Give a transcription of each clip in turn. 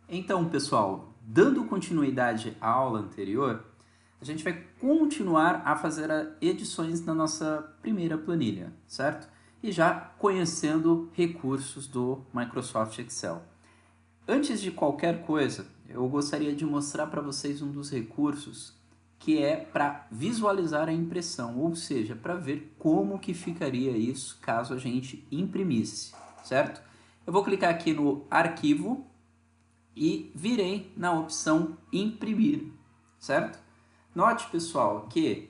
Então, pessoal, dando continuidade à aula anterior, a gente vai continuar a fazer edições na nossa primeira planilha, certo? E já conhecendo recursos do Microsoft Excel. Antes de qualquer coisa, eu gostaria de mostrar para vocês um dos recursos que é para visualizar a impressão, ou seja, para ver como que ficaria isso caso a gente imprimisse, certo? Eu vou clicar aqui no arquivo e virei na opção imprimir, certo? Note, pessoal, que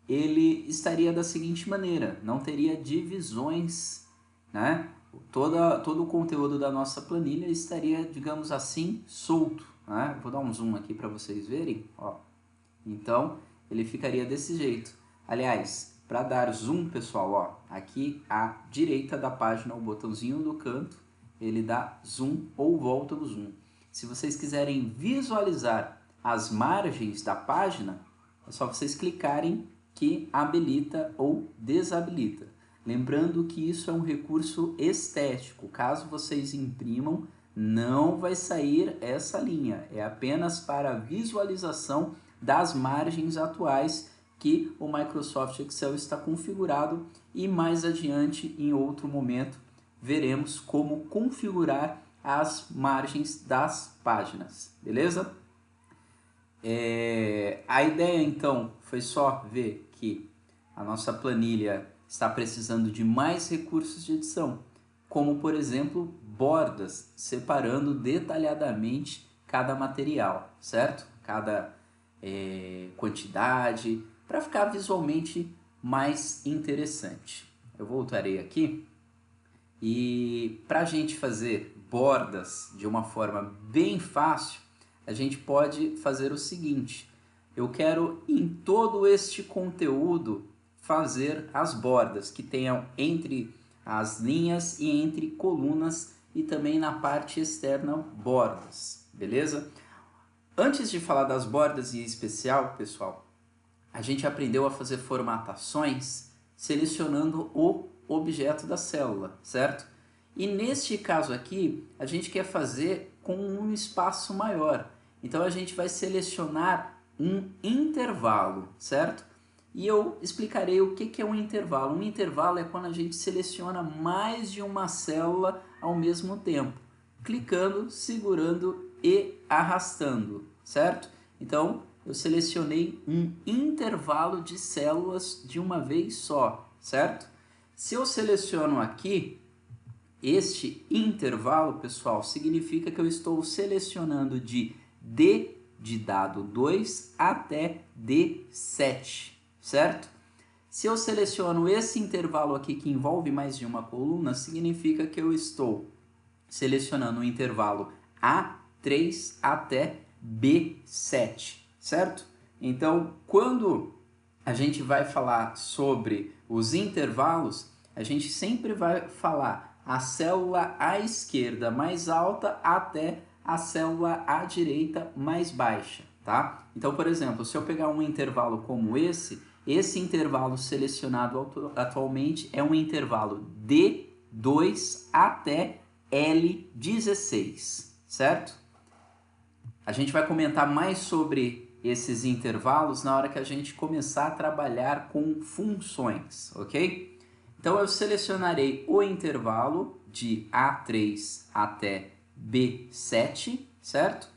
ele estaria da seguinte maneira, não teria divisões, né? Todo o conteúdo da nossa planilha estaria, digamos assim, solto, né? Vou dar um zoom aqui para vocês verem, ó. Então, ele ficaria desse jeito. Aliás, para dar zoom, pessoal, ó, aqui à direita da página, o botãozinho do canto, ele dá zoom ou volta do zoom. Se vocês quiserem visualizar as margens da página, é só vocês clicarem que habilita ou desabilita. Lembrando que isso é um recurso estético. Caso vocês imprimam, não vai sair essa linha. É apenas para visualização das margens atuais que o Microsoft Excel está configurado e mais adiante, em outro momento, veremos como configurar as margens das páginas, beleza? A ideia então foi só ver que a nossa planilha está precisando de mais recursos de edição, como por exemplo bordas, separando detalhadamente cada material, certo? Cada quantidade, para ficar visualmente mais interessante. Eu voltarei aqui e para a gente fazer bordas de uma forma bem fácil, a gente pode fazer o seguinte: eu quero em todo este conteúdo fazer as bordas que tenham entre as linhas e entre colunas e também na parte externa bordas, beleza? Antes de falar das bordas em especial, pessoal, a gente aprendeu a fazer formatações selecionando o objeto da célula, certo? E neste caso aqui, a gente quer fazer com um espaço maior. Então a gente vai selecionar um intervalo, certo? E eu explicarei o que é um intervalo. Um intervalo é quando a gente seleciona mais de uma célula ao mesmo tempo, clicando, segurando e arrastando, certo? Então eu selecionei um intervalo de células de uma vez só, certo? Se eu seleciono aqui este intervalo, pessoal, significa que eu estou selecionando de D de dado 2 até D7, certo? Se eu seleciono esse intervalo aqui que envolve mais de uma coluna, significa que eu estou selecionando o intervalo A3 até B7, certo? Então, quando a gente vai falar sobre os intervalos, a gente sempre vai falar a célula à esquerda mais alta até a célula à direita mais baixa, tá? Então, por exemplo, se eu pegar um intervalo como esse intervalo selecionado atualmente é um intervalo D2 até L16, certo? A gente vai comentar mais sobre esses intervalos na hora que a gente começar a trabalhar com funções, ok? Então eu selecionarei o intervalo de A3 até B7, certo?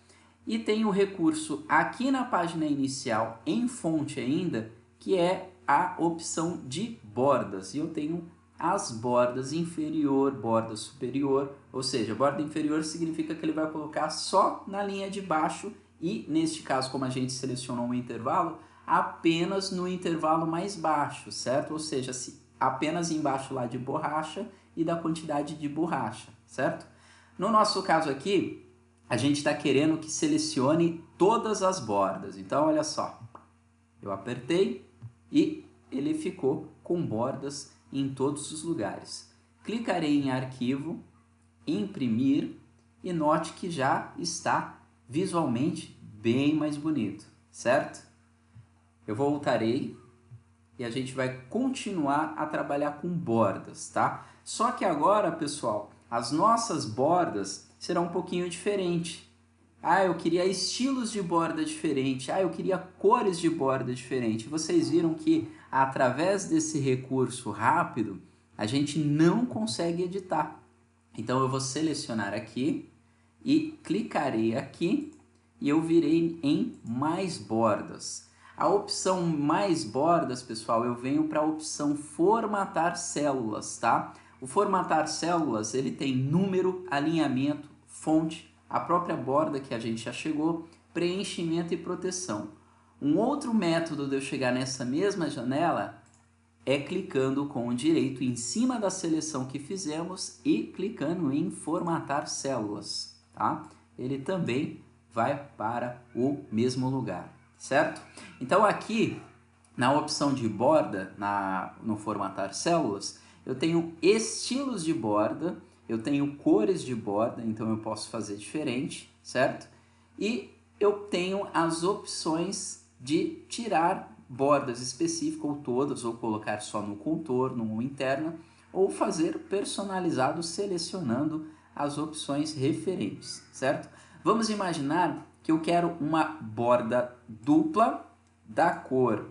E tem o recurso aqui na página inicial, em fonte ainda, que é a opção de bordas. E eu tenho as bordas inferior, borda superior, ou seja, borda inferior significa que ele vai colocar só na linha de baixo e, neste caso, como a gente selecionou um intervalo, apenas no intervalo mais baixo, certo? Ou seja, apenas embaixo lá de borracha e da quantidade de borracha, certo? No nosso caso aqui, a gente está querendo que selecione todas as bordas. Então, olha só, eu apertei e ele ficou com bordas em todos os lugares. Clicarei em arquivo, imprimir e note que já está visualmente bem mais bonito, certo? Eu voltarei e a gente vai continuar a trabalhar com bordas, tá? Só que agora, pessoal, as nossas bordas serão um pouquinho diferentes. Ah, eu queria estilos de borda diferente. Ah, eu queria cores de borda diferente. Vocês viram que através desse recurso rápido, a gente não consegue editar. Então eu vou selecionar aqui e clicarei aqui e eu virei em mais bordas. A opção mais bordas, pessoal, eu venho para a opção formatar células, tá? O formatar células, ele tem número, alinhamento, fonte, a própria borda que a gente já chegou, preenchimento e proteção. Um outro método de eu chegar nessa mesma janela é clicando com o direito em cima da seleção que fizemos e clicando em formatar células, tá? Ele também vai para o mesmo lugar, certo? Então aqui na opção de borda, no formatar células, eu tenho estilos de borda, eu tenho cores de borda, então eu posso fazer diferente, certo? E eu tenho as opções de tirar bordas específicas ou todas, ou colocar só no contorno ou interna, ou fazer personalizado selecionando as opções referentes, certo? Vamos imaginar que eu quero uma borda dupla da cor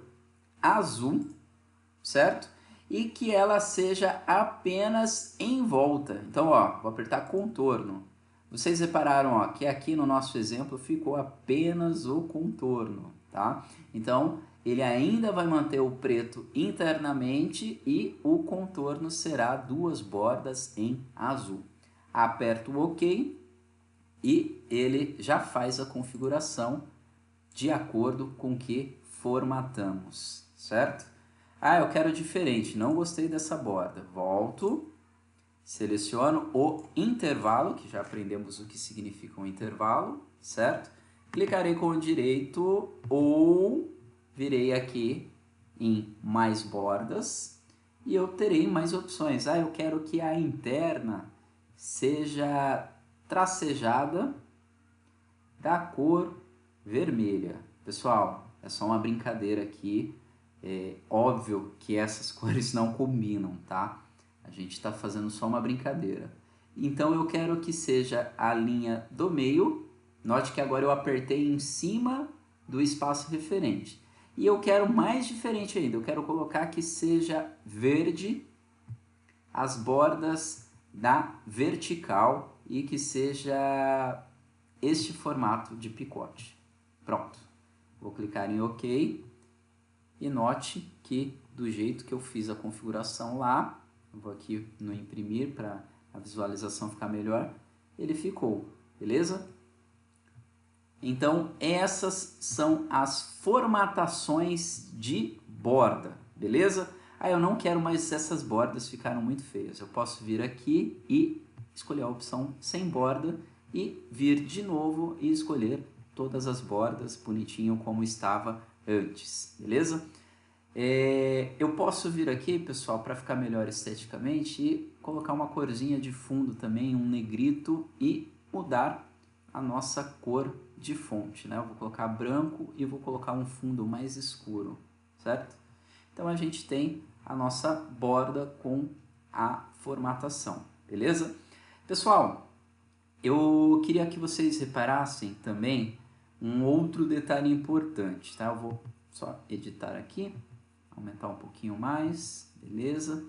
azul, certo? E que ela seja apenas em volta. Então, ó, vou apertar contorno. Vocês repararam, ó, que aqui no nosso exemplo ficou apenas o contorno, tá? Então, ele ainda vai manter o preto internamente e o contorno será duas bordas em azul. Aperto o OK e ele já faz a configuração de acordo com o que formatamos, certo? Ah, eu quero diferente, não gostei dessa borda. Volto, seleciono o intervalo, que já aprendemos o que significa um intervalo, certo? Clicarei com o direito ou virei aqui em mais bordas e eu terei mais opções. Ah, eu quero que a interna seja tracejada da cor vermelha. Pessoal, é só uma brincadeira aqui. É óbvio que essas cores não combinam, tá? A gente está fazendo só uma brincadeira. Então eu quero que seja a linha do meio. Note que agora eu apertei em cima do espaço referente. E eu quero mais diferente ainda. Eu quero colocar que seja verde as bordas da vertical e que seja este formato de picote. Pronto. Vou clicar em OK e note que do jeito que eu fiz a configuração lá, eu vou aqui no imprimir para a visualização ficar melhor, ele ficou, beleza? Então essas são as formatações de borda, beleza? Ah, eu não quero mais essas bordas, ficaram muito feias. Eu posso vir aqui e escolher a opção sem borda e vir de novo e escolher todas as bordas bonitinho como estava antes, beleza? Eu posso vir aqui, pessoal, para ficar melhor esteticamente e colocar uma corzinha de fundo também, um negrito e mudar a nossa cor de fonte, né? Eu vou colocar branco e vou colocar um fundo mais escuro, certo? Então a gente tem a nossa borda com a formatação, beleza? Pessoal, eu queria que vocês reparassem também um outro detalhe importante, tá? Eu vou só editar aqui, aumentar um pouquinho mais, beleza?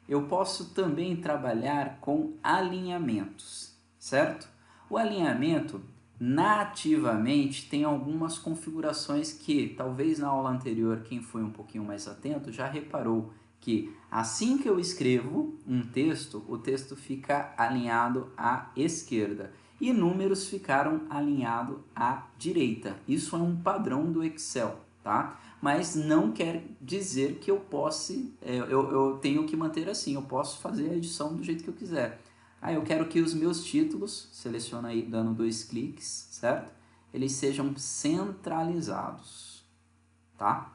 Eu posso também trabalhar com alinhamentos, certo? O alinhamento, nativamente, tem algumas configurações que, talvez na aula anterior, quem foi um pouquinho mais atento, já reparou que assim que eu escrevo um texto, o texto fica alinhado à esquerda e números ficaram alinhados à direita. Isso é um padrão do Excel, tá? Mas não quer dizer que eu possa, eu tenho que manter assim, eu posso fazer a edição do jeito que eu quiser. Ah, eu quero que os meus títulos, seleciona aí dando 2 cliques, certo? Eles sejam centralizados, tá?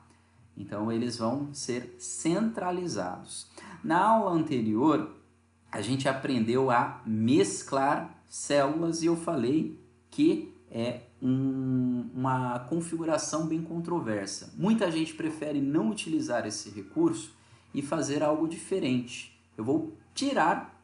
Então eles vão ser centralizados. Na aula anterior, a gente aprendeu a mesclar células e eu falei que é uma configuração bem controversa. Muita gente prefere não utilizar esse recurso e fazer algo diferente. Eu vou tirar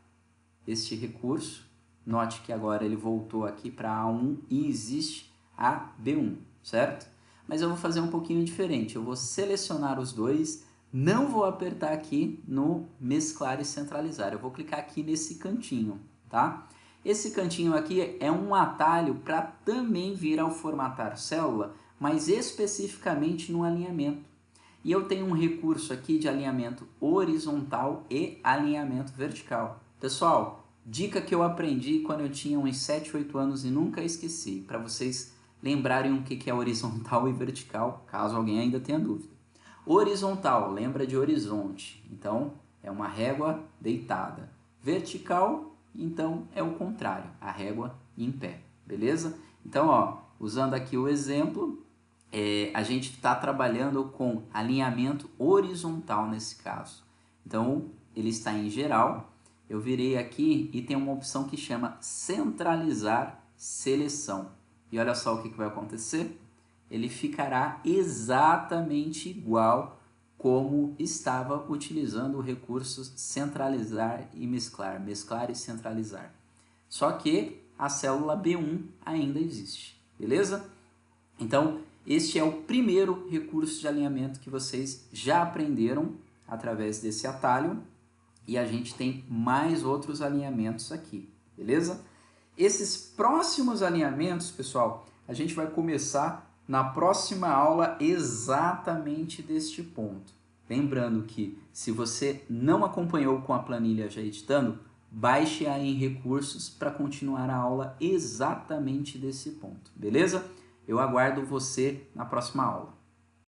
este recurso Note que agora ele voltou aqui para A1 e existe a B1, certo? Mas eu vou fazer um pouquinho diferente. Eu vou selecionar os dois, não vou apertar aqui no mesclar e centralizar. Eu vou clicar aqui nesse cantinho, tá? Esse cantinho aqui é um atalho para também vir ao formatar célula, mas especificamente no alinhamento. E eu tenho um recurso aqui de alinhamento horizontal e alinhamento vertical. Pessoal, dica que eu aprendi quando eu tinha uns 7, 8 anos e nunca esqueci, para vocês lembrarem o que é horizontal e vertical, caso alguém ainda tenha dúvida. Horizontal, lembra de horizonte, então é uma régua deitada. Vertical, então é o contrário, a régua em pé, beleza? Então, ó, usando aqui o exemplo, a gente está trabalhando com alinhamento horizontal nesse caso. Então, ele está em geral, eu virei aqui e tem uma opção que chama centralizar seleção. E olha só o que vai acontecer. Ele ficará exatamente igual como estava utilizando o recurso centralizar e mesclar, mesclar e centralizar. Só que a célula B1 ainda existe, beleza? Então, este é o primeiro recurso de alinhamento que vocês já aprenderam através desse atalho e a gente tem mais outros alinhamentos aqui, beleza? Esses próximos alinhamentos, pessoal, a gente vai começar na próxima aula exatamente deste ponto. Lembrando que se você não acompanhou com a planilha já editando, baixe aí em recursos para continuar a aula exatamente desse ponto, beleza? Eu aguardo você na próxima aula.